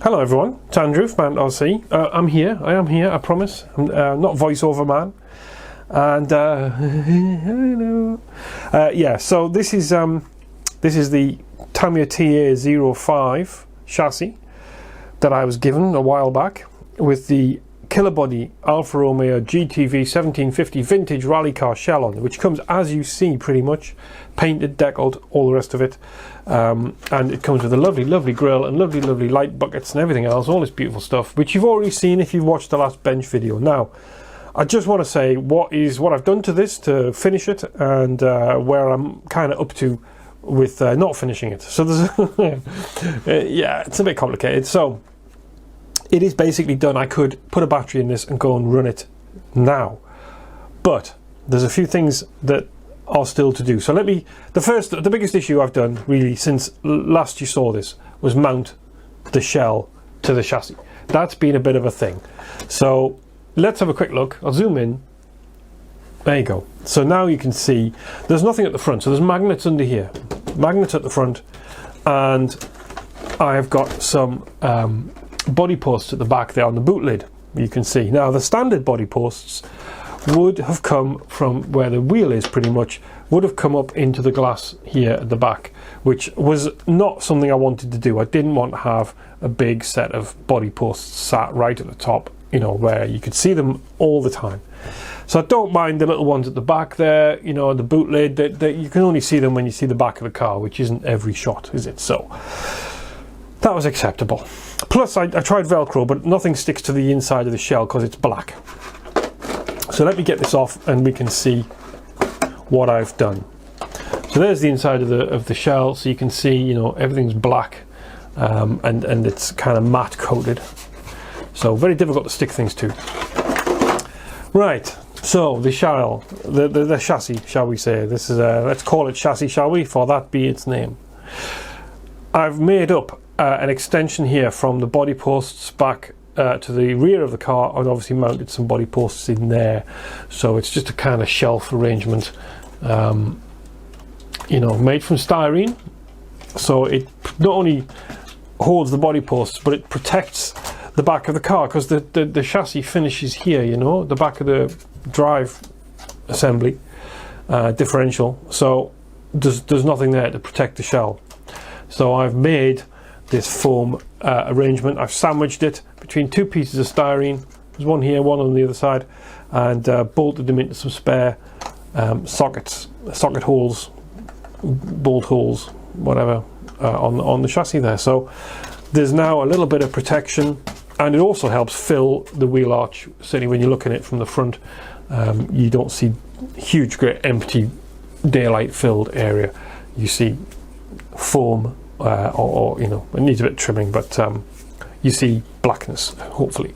Hello everyone, it's Andrew from RC. I'm here, I am here, I promise. I'm not voiceover man. And hello. Yeah, so this is the Tamiya TA-05 chassis that I was given a while back with the killer body Alfa Romeo GTV1750 vintage rally car shell on, which comes as you see pretty much, painted, deckled, all the rest of it. And it comes with a lovely grille and lovely light buckets and everything else, all this beautiful stuff, which you've already seen if you've watched the last bench video. Now, I just want to say what I've done to this to finish it, and where I'm kind of up to with not finishing it. So there's yeah, it's a bit complicated. So it is basically done. I could put a battery in this and go and run it now, but there's a few things that are still to do. So the biggest issue I've done really since last you saw this was mount the shell to the chassis. That's been a bit of a thing. So let's have a quick look. I'll zoom in. There you go. So now you can see there's nothing at the front. So there's magnets under here, magnets at the front, and I've got some body posts at the back there on the boot lid. You can see now the standard body posts would have come from where the wheel is, pretty much would have come up into the glass here at the back, which was not something I wanted to do. I didn't want to have a big set of body posts sat right at the top, you know, where you could see them all the time. So I don't mind the little ones at the back there, you know, the boot lid, that you can only see them when you see the back of the car, which isn't every shot, is it? So that was acceptable. Plus I tried Velcro, but nothing sticks to the inside of the shell because it's black. So let me get this off and we can see what I've done. So there's the inside of the shell, so you can see, you know, everything's black, and it's kind of matte coated. So very difficult to stick things to. Right, so the shell, the chassis, shall we say. This is let's call it chassis, shall we, for that be its name. I've made up an extension here from the body posts back to the rear of the car, and obviously mounted some body posts in there. So it's just a kind of shelf arrangement, you know, made from styrene. So it not only holds the body posts, but it protects the back of the car, because the chassis finishes here, you know, the back of the drive assembly, differential. So there's nothing there to protect the shell. So I've made this foam arrangement. I've sandwiched it between two pieces of styrene. There's one here, one on the other side, and bolted them into some spare socket holes, bolt holes, whatever, on the chassis there. So there's now a little bit of protection, and it also helps fill the wheel arch. Certainly when you're looking at it from the front, you don't see huge great empty daylight filled area. You see foam, or you know, it needs a bit of trimming, but you see blackness, hopefully.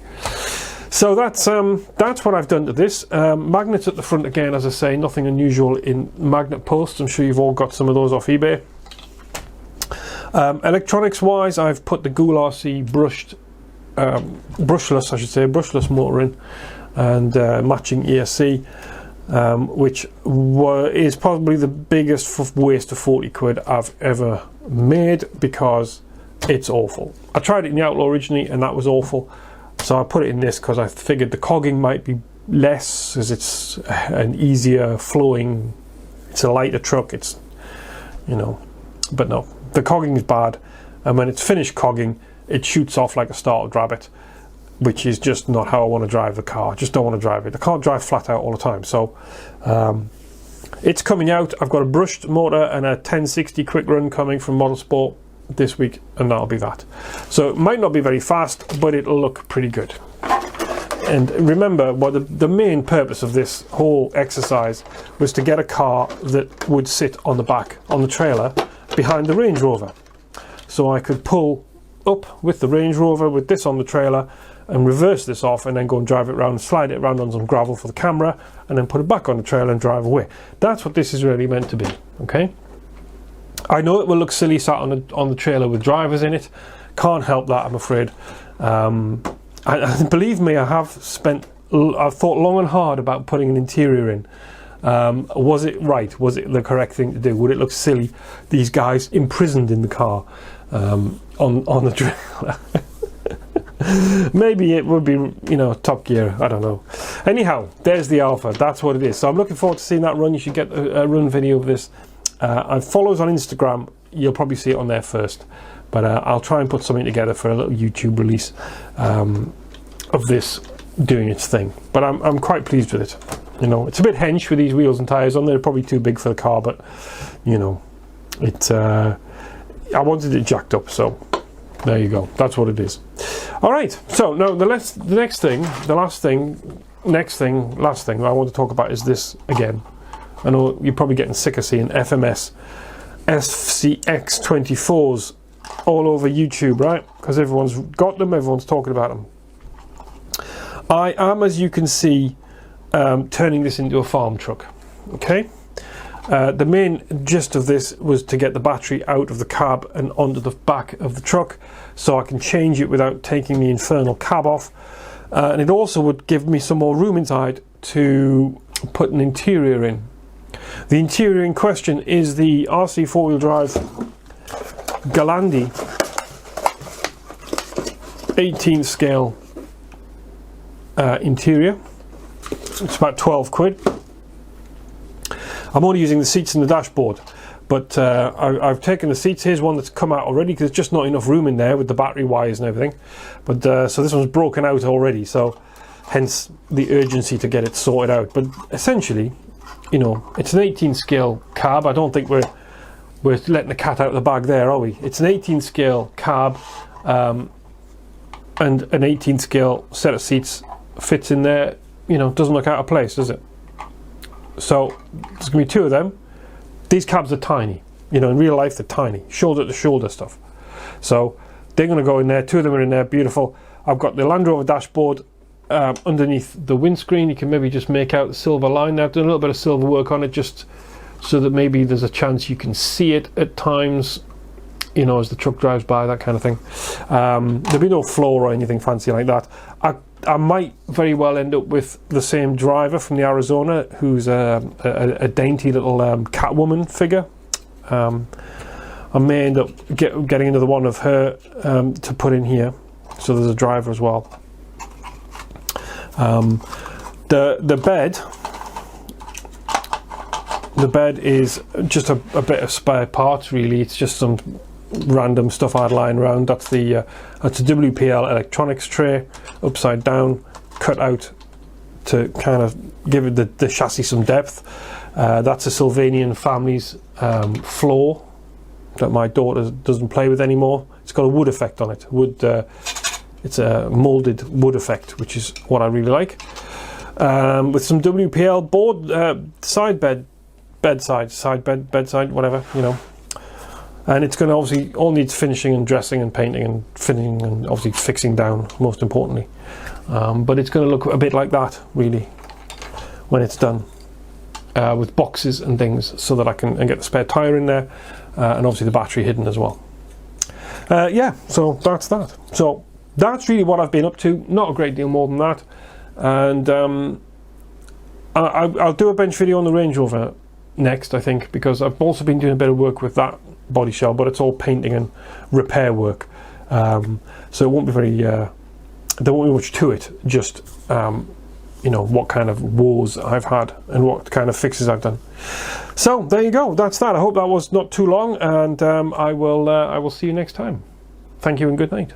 So that's what I've done to this. Magnets at the front again, as I say, nothing unusual in magnet posts. I'm sure you've all got some of those off eBay. Electronics wise, I've put the Ghoul RC brushless, I should say, brushless motor in, and matching ESC, which is probably the biggest waste of 40 quid I've ever made, because it's awful. I tried it in the Outlaw originally and that was awful, so I put it in this because I figured the cogging might be less, as it's an easier flowing, it's a lighter truck, it's, you know, but no, the cogging is bad, and when it's finished cogging it shoots off like a startled rabbit, which is just not how I want to drive the car. I just don't want to drive it. I can't drive flat out all the time. So it's coming out. I've got a brushed motor and a 1060 quick run coming from Model Sport this week, and that'll be that. So it might not be very fast, but it'll look pretty good. And remember, the main purpose of this whole exercise was to get a car that would sit on the back, on the trailer, behind the Range Rover. So I could pull up with the Range Rover with this on the trailer and reverse this off, and then go and drive it around, slide it around on some gravel for the camera, and then put it back on the trailer and drive away. That's what this is really meant to be. Okay, I know it will look silly sat on the trailer with drivers in it. Can't help that, I'm afraid. And believe me, I've thought long and hard about putting an interior in. Was it right? Was it the correct thing to do? Would it look silly, these guys imprisoned in the car, on the trailer? Maybe it would be, you know, Top Gear, I don't know. Anyhow, there's the Alfa, that's what it is. So I'm looking forward to seeing that run. You should get a run video of this. I follow us on Instagram, you'll probably see it on there first. But I'll try and put something together for a little YouTube release of this doing its thing. But I'm quite pleased with it. You know, it's a bit hench with these wheels and tyres on. They're probably too big for the car, but you know, it. I wanted it jacked up, so there you go. That's what it is. All right. So now the last thing I want to talk about is this again. I know you're probably getting sick of seeing FMS FCX24s all over YouTube, right? Because everyone's got them, everyone's talking about them. I am, as you can see, turning this into a farm truck. Okay. The main gist of this was to get the battery out of the cab and onto the back of the truck, so I can change it without taking the infernal cab off, and it also would give me some more room inside to put an interior in. The interior in question is the RC four-wheel drive Gelande 18th scale interior. It's about 12 quid. I'm only using the seats and the dashboard, but I've taken the seats. Here's one that's come out already because there's just not enough room in there with the battery wires and everything. But so this one's broken out already, so hence the urgency to get it sorted out. But essentially, you know, it's an 18 scale cab. I don't think we're letting the cat out of the bag there, are we? It's an 18 scale cab, and an 18 scale set of seats fits in there. You know, doesn't look out of place, does it? So there's going to be two of them. These cabs are tiny. You know, in real life they're tiny, shoulder to shoulder stuff. So they're going to go in there. Two of them are in there, beautiful. I've got the Land Rover dashboard underneath the windscreen. You can maybe just make out the silver line there. I've done a little bit of silver work on it just so that maybe there's a chance you can see it at times, you know, as the truck drives by, that kind of thing. There'll be no floor or anything fancy like that. I might very well end up with the same driver from the Arizona, who's a dainty little Catwoman figure. I may end up getting another one of her to put in here, so there's a driver as well. The bed is just a bit of spare parts, really. It's just some random stuff I'd lying around. That's a WPL electronics tray, upside down, cut out to kind of give it the chassis some depth. That's a Sylvanian family's floor that my daughter doesn't play with anymore. It's got a wood effect on it. It's a molded wood effect, which is what I really like. With some WPL board, bedside, whatever, you know. And it's going to obviously all needs finishing and dressing and painting and fitting and obviously fixing down, most importantly. But it's going to look a bit like that, really, when it's done, with boxes and things, so that I can get the spare tyre in there, and obviously the battery hidden as well. Yeah, so that's that. So that's really what I've been up to. Not a great deal more than that. And I'll do a bench video on the Range Rover next, I think, because I've also been doing a bit of work with that body shell, but it's all painting and repair work, so it won't be very there won't be much to it, just you know, what kind of woes I've had and what kind of fixes I've done. So there you go, that's that. I hope that was not too long, and I will see you next time. Thank you and good night.